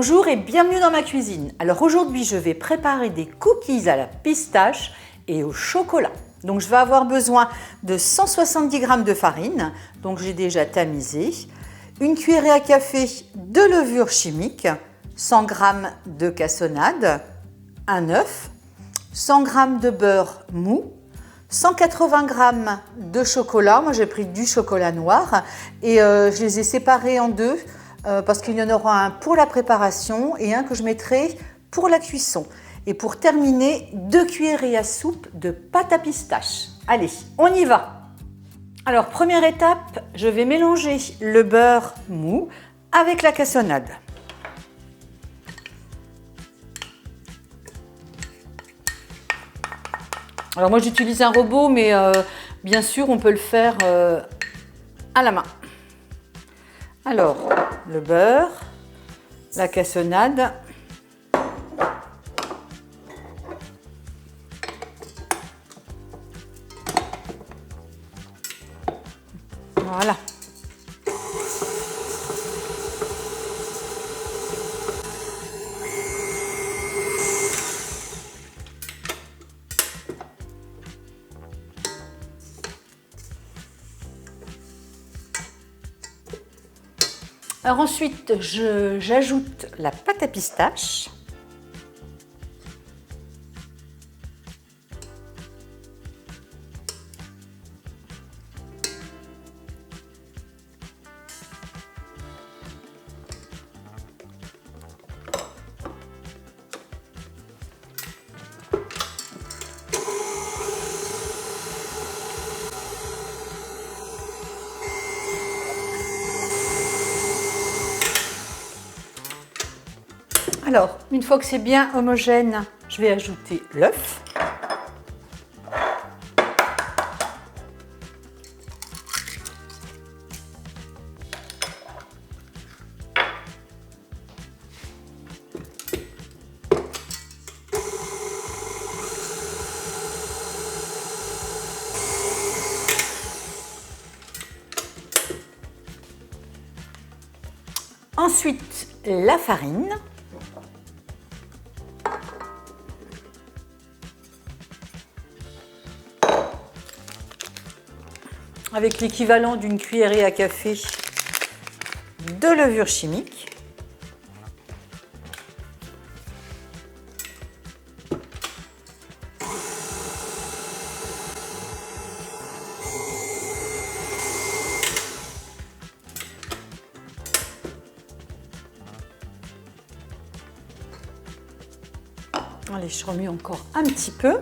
Bonjour et bienvenue dans ma cuisine. Alors aujourd'hui je vais préparer des cookies à la pistache et au chocolat. Donc je vais avoir besoin de 170 g de farine, donc j'ai déjà tamisé, une cuillerée à café de levure chimique, 100 g de cassonade, un œuf, 100 g de beurre mou, 180 g de chocolat, moi j'ai pris du chocolat noir et je les ai séparés en deux parce qu'il y en aura un pour la préparation et un que je mettrai pour la cuisson. Et pour terminer, 2 cuillerées à soupe de pâte à pistache. Allez, on y va! Alors première étape, je vais mélanger le beurre mou avec la cassonade. Alors moi j'utilise un robot, mais bien sûr on peut le faire à la main. Alors le beurre, la cassonade, voilà. Alors ensuite, j'ajoute la pâte à pistache. Alors, une fois que c'est bien homogène, je vais ajouter l'œuf. Ensuite, la farine. Avec l'équivalent d'une cuillerée à café de levure chimique. Allez, je remue encore un petit peu.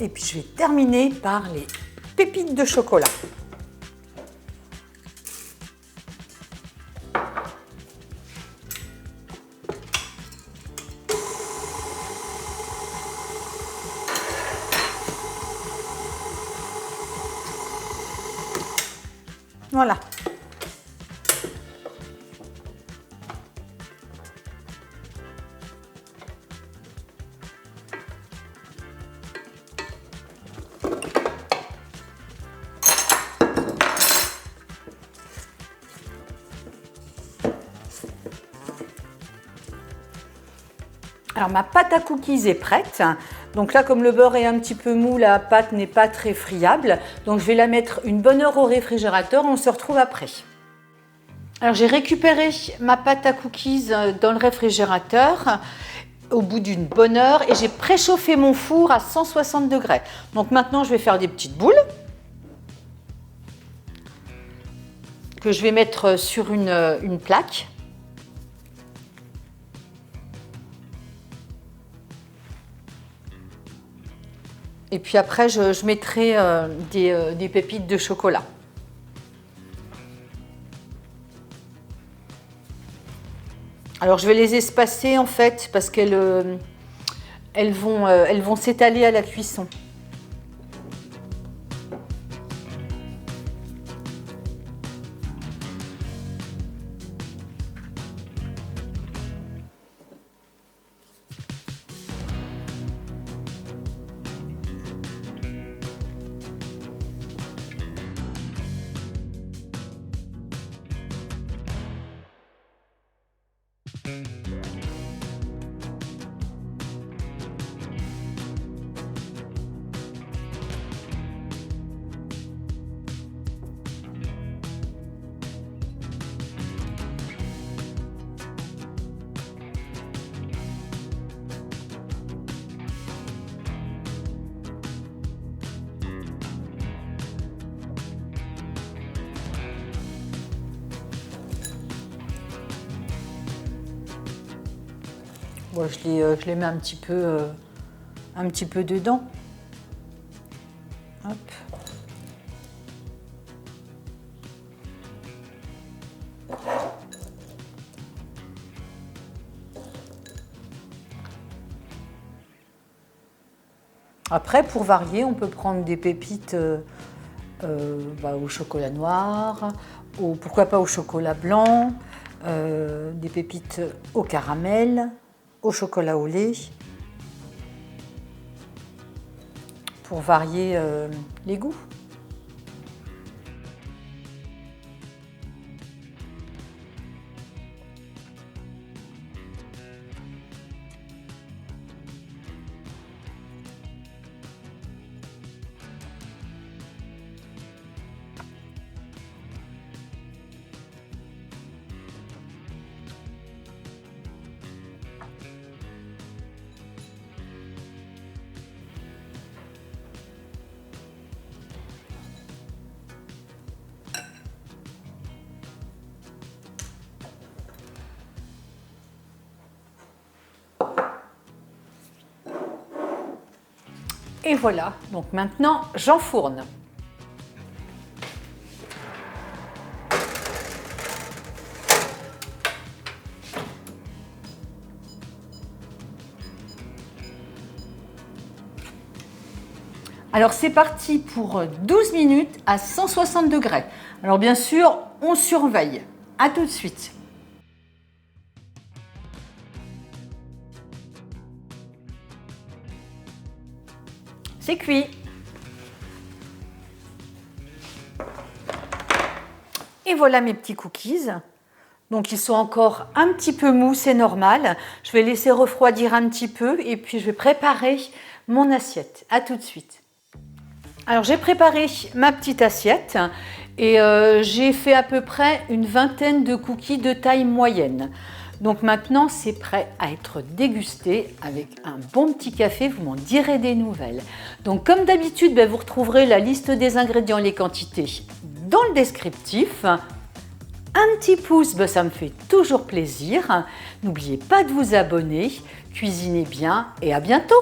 Et puis je vais terminer par les pépites de chocolat. Voilà. Alors ma pâte à cookies est prête. Donc là, comme le beurre est un petit peu mou, la pâte n'est pas très friable. Donc je vais la mettre une bonne heure au réfrigérateur. On se retrouve après. Alors j'ai récupéré ma pâte à cookies dans le réfrigérateur au bout d'une bonne heure et j'ai préchauffé mon four à 160 degrés. Donc maintenant, je vais faire des petites boules que je vais mettre sur une plaque. Et puis après, je mettrai des pépites de chocolat. Alors je vais les espacer en fait parce qu'elles vont s'étaler à la cuisson. Bon, je les mets un petit peu dedans. Hop. Après, pour varier, on peut prendre des pépites au chocolat noir, ou pourquoi pas au chocolat blanc, des pépites au caramel, au chocolat au lait, pour varier les goûts. Et voilà, donc maintenant j'enfourne. Alors c'est parti pour 12 minutes à 160 degrés. Alors bien sûr, on surveille. À tout de suite. C'est cuit. Et voilà mes petits cookies. Donc ils sont encore un petit peu mous, c'est normal. Je vais laisser refroidir un petit peu et puis je vais préparer mon assiette. À tout de suite. Alors j'ai préparé ma petite assiette et j'ai fait à peu près une vingtaine de cookies de taille moyenne. Donc maintenant c'est prêt à être dégusté avec un bon petit café, vous m'en direz des nouvelles. Donc comme d'habitude, vous retrouverez la liste des ingrédients et les quantités dans le descriptif. Un petit pouce, ça me fait toujours plaisir. N'oubliez pas de vous abonner, cuisinez bien et à bientôt!